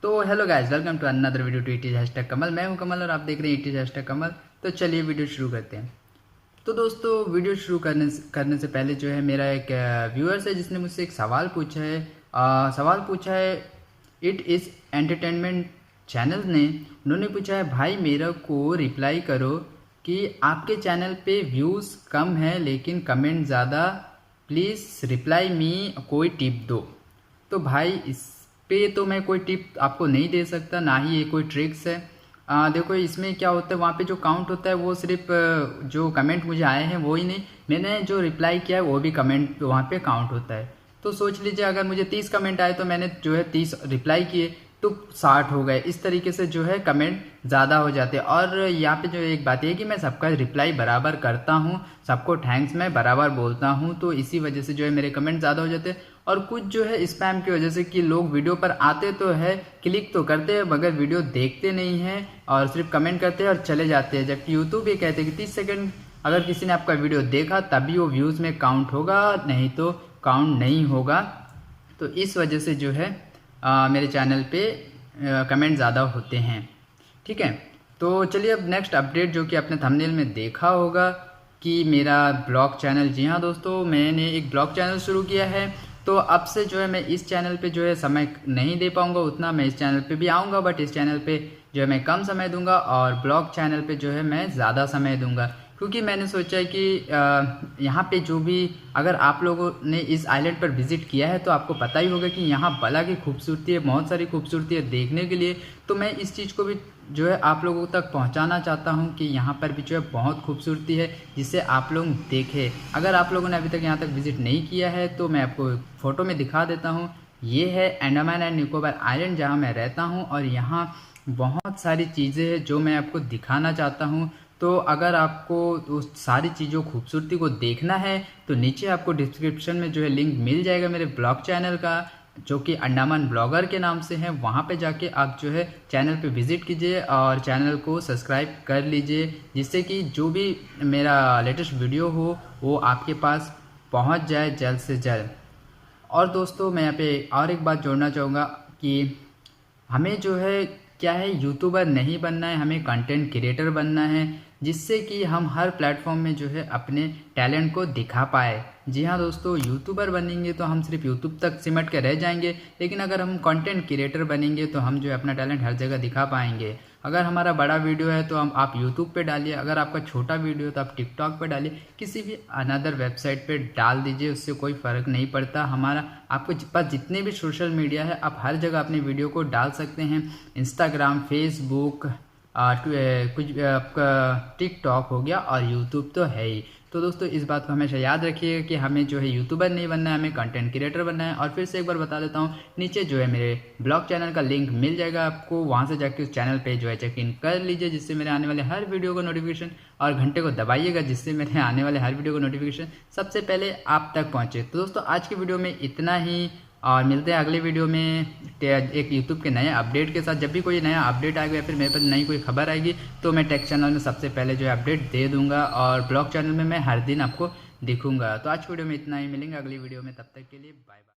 तो hello guys, welcome to another video to it is hashtag Kamal. मैं हूं कमल और आप देख रहे हैं इट इज हैशटैग कमल। तो चलिए वीडियो शुरू करते हैं। तो दोस्तों, वीडियो शुरू करने से पहले जो है मेरा एक व्यूअर्स है जिसने मुझसे एक सवाल पूछा है। इट इज़ एंटरटेनमेंट चैनल ने उन्होंने पूछा है, भाई मेरा को रिप्लाई करो कि आपके चैनल पे व्यूज़ कम है लेकिन कमेंट ज़्यादा, प्लीज़ रिप्लाई मी, कोई टिप दो। तो भाई इस पे तो मैं कोई टिप आपको नहीं दे सकता, ना ही ये कोई ट्रिक्स है। देखो इसमें क्या होता है, वहाँ पे जो काउंट होता है वो सिर्फ जो कमेंट मुझे आए हैं वो ही नहीं, मैंने जो रिप्लाई किया है वो भी कमेंट वहाँ पे काउंट होता है। तो सोच लीजिए अगर मुझे 30 कमेंट आए तो मैंने जो है 30 रिप्लाई किए तो 60 हो गए। इस तरीके से जो है कमेंट ज़्यादा हो जाते हैं। और यहाँ पे जो एक बात है कि मैं सबका रिप्लाई बराबर करता हूँ, सबको थैंक्स मैं बराबर बोलता हूँ, तो इसी वजह से जो है मेरे कमेंट ज़्यादा हो जाते हैं। और कुछ जो है स्पैम की वजह से कि लोग वीडियो पर आते तो है, क्लिक तो करते हैं मगर वीडियो देखते नहीं हैं और सिर्फ कमेंट करते हैं और चले जाते हैं। जबकि यूट्यूब ये कहते हैं कि 30 सेकंड अगर किसी ने आपका वीडियो देखा तभी वो व्यूज़ में काउंट होगा, नहीं तो काउंट नहीं होगा। तो इस वजह से जो है मेरे चैनल पे कमेंट ज़्यादा होते हैं। ठीक है, तो चलिए अब नेक्स्ट अपडेट जो कि आपने थंबनेल में देखा होगा कि मेरा ब्लॉग चैनल, जी हाँ दोस्तों, मैंने एक ब्लॉग चैनल शुरू किया है। तो अब से जो है मैं इस चैनल पे जो है समय नहीं दे पाऊँगा उतना, मैं इस चैनल पे भी आऊँगा बट इस चैनल पे जो है मैं कम समय दूंगा और ब्लॉग चैनल पे जो है मैं ज़्यादा समय दूंगा। क्योंकि मैंने सोचा है कि यहाँ पे जो भी, अगर आप लोगों ने इस आइलैंड पर विज़िट किया है तो आपको पता ही होगा कि यहाँ बला की खूबसूरती है, बहुत सारी खूबसूरती है देखने के लिए। तो मैं इस चीज़ को भी जो है आप लोगों तक पहुँचाना चाहता हूँ कि यहाँ पर भी जो है बहुत खूबसूरती है जिसे आप लोग देखें। अगर आप लोगों ने अभी तक यहाँ तक विज़िट नहीं किया है तो मैं आपको फ़ोटो में दिखा देता हूँ। ये है अंडमान एंड निकोबार आइलैंड जहाँ मैं रहता हूँ और यहाँ बहुत सारी चीज़ें हैं जो मैं आपको दिखाना चाहता हूँ। तो अगर आपको उस सारी चीज़ों खूबसूरती को देखना है तो नीचे आपको डिस्क्रिप्शन में जो है लिंक मिल जाएगा मेरे ब्लॉग चैनल का, जो कि अंडमान ब्लॉगर के नाम से है। वहाँ पे जाके आप जो है चैनल पे विज़िट कीजिए और चैनल को सब्सक्राइब कर लीजिए, जिससे कि जो भी मेरा लेटेस्ट वीडियो हो वो आपके पास पहुँच जाए जल्द से जल्द। और दोस्तों मैं यहाँ पे और एक बात जोड़ना चाहूँगा कि हमें जो है क्या है, यूट्यूबर नहीं बनना है, हमें कंटेंट क्रिएटर बनना है, जिससे कि हम हर प्लेटफॉर्म में जो है अपने टैलेंट को दिखा पाए। जी हाँ दोस्तों, यूट्यूबर बनेंगे तो हम सिर्फ यूट्यूब तक सिमट के रह जाएंगे, लेकिन अगर हम कंटेंट क्रिएटर बनेंगे तो हम जो है अपना टैलेंट हर जगह दिखा पाएंगे। अगर हमारा बड़ा वीडियो है तो हम आप यूट्यूब पे डालिए, अगर आपका छोटा वीडियो है तो आप टिकटॉक पे डालिए, किसी भी अनदर वेबसाइट पे डाल दीजिए, उससे कोई फ़र्क नहीं पड़ता। हमारा आपको पास जितने भी सोशल मीडिया है आप हर जगह अपने वीडियो को डाल सकते हैं। इंस्टाग्राम, फेसबुक, कुछ आपका टिकटॉक हो गया और यूट्यूब तो है ही। तो दोस्तों इस बात को हमेशा याद रखिएगा कि हमें जो है यूट्यूबर नहीं बनना है, हमें कंटेंट क्रिएटर बनना है। और फिर से एक बार बता देता हूँ, नीचे जो है मेरे ब्लॉग चैनल का लिंक मिल जाएगा आपको, वहाँ से जाके उस चैनल पे जो है चेक इन कर लीजिए, जिससे मेरे आने वाले हर वीडियो को नोटिफिकेशन, और घंटे को दबाइएगा जिससे मेरे आने वाले हर वीडियो को नोटिफिकेशन सबसे पहले आप तक पहुँचे। तो दोस्तों आज की वीडियो में इतना ही, और मिलते हैं अगले वीडियो में एक यूट्यूब के नए अपडेट के साथ। जब भी कोई नया अपडेट आएगा या फिर मेरे पास नई कोई खबर आएगी तो मैं टेक चैनल में सबसे पहले जो है अपडेट दे दूंगा और ब्लॉग चैनल में मैं हर दिन आपको दिखूंगा। तो आज की वीडियो में इतना ही, मिलेंगे अगली वीडियो में, तब तक के लिए बाय बाय।